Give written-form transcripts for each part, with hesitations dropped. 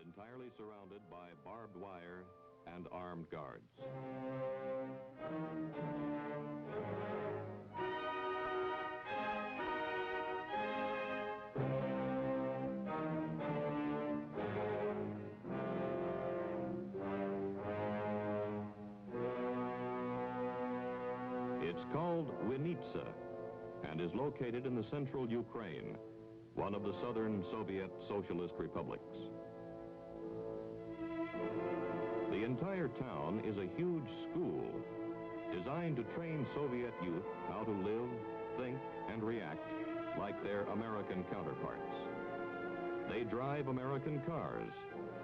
entirely surrounded by barbed wire and armed guards. It's called Winitsa and is located in the central Ukraine, one of the southern Soviet Socialist republics. The entire town is a huge school designed to train Soviet youth how to live, think, and react like their American counterparts. They drive American cars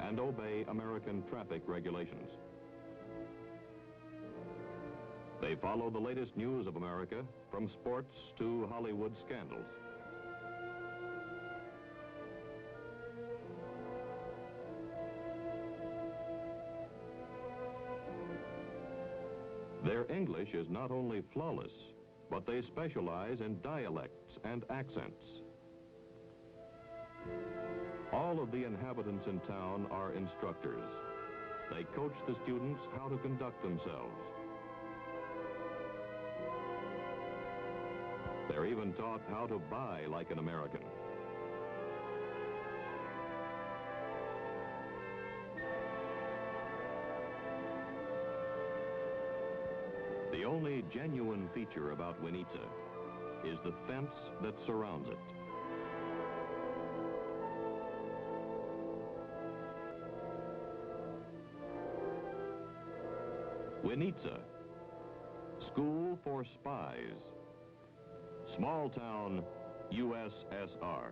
and obey American traffic regulations. They follow the latest news of America, from sports to Hollywood scandals. Their English is not only flawless, but they specialize in dialects and accents. All of the inhabitants in town are instructors. They coach the students how to conduct themselves. They're even taught how to buy like an American. The only genuine feature about Winitsa is the fence that surrounds it. Winitsa, School for Spies. Small town, USSR.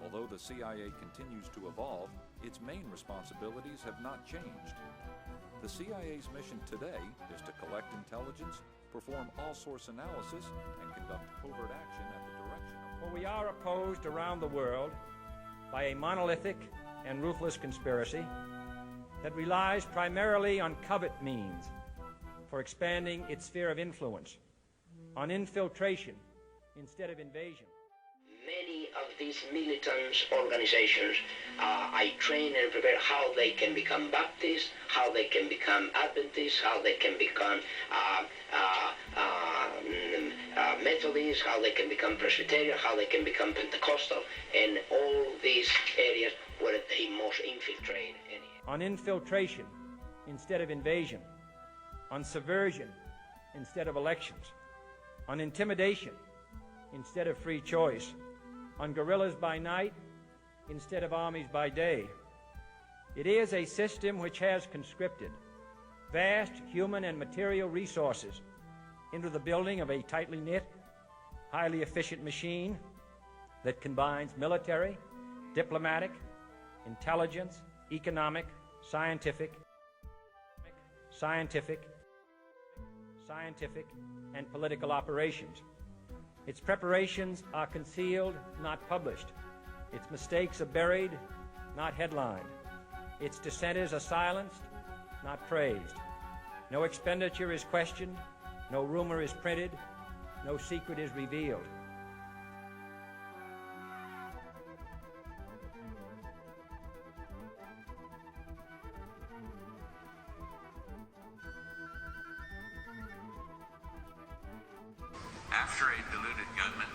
Although the CIA continues to evolve, its main responsibilities have not changed. The CIA's mission today is to collect intelligence, perform all-source analysis, and conduct covert action at the direction of... For we are opposed around the world by a monolithic and ruthless conspiracy that relies primarily on covert means for expanding its sphere of influence, on infiltration instead of invasion. Many of these militant organizations, I train and prepare how they can become Baptists, how they can become Adventists, how they can become Methodists, how they can become Presbyterian, how they can become Pentecostal, and all these areas where they most infiltrate. On infiltration instead of invasion, on subversion instead of elections, on intimidation instead of free choice, on guerrillas by night instead of armies by day. It is a system which has conscripted vast human and material resources into the building of a tightly knit, highly efficient machine that combines military, diplomatic, intelligence, economic, scientific, and political operations. Its preparations are concealed, not published. Its mistakes are buried, not headlined. Its dissenters are silenced, not praised. No expenditure is questioned, no rumor is printed, no secret is revealed. after a diluted Gutman.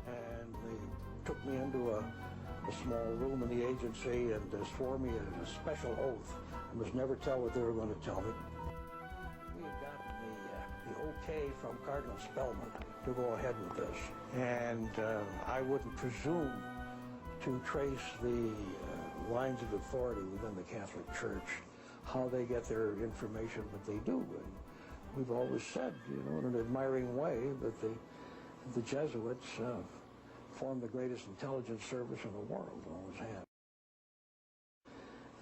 And they took me into a small room in the agency and swore me a special oath. I must never tell what they were going to tell me. We had gotten the okay from Cardinal Spellman to go ahead with this. And I wouldn't presume to trace the lines of authority within the Catholic Church, how they get their information, but they do. And we've always said, you know, in an admiring way, that the Jesuits formed the greatest intelligence service in the world, always have.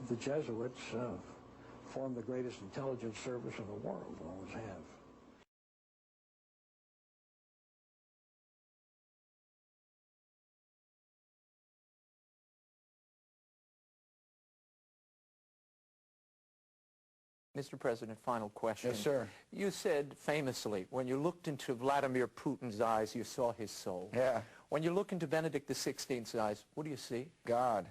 The Jesuits formed the greatest intelligence service in the world, always have. Mr. President, final question. Yes, sir. You said famously, when you looked into Vladimir Putin's eyes, you saw his soul. Yeah. When you look into Benedict XVI's eyes, what do you see? God.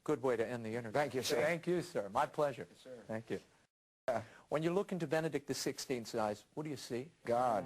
Good way to end the interview. Thank you, sir. Thank you, sir. My pleasure. Yes, sir. Thank you. Yeah. When you look into Benedict XVI's eyes, what do you see? God.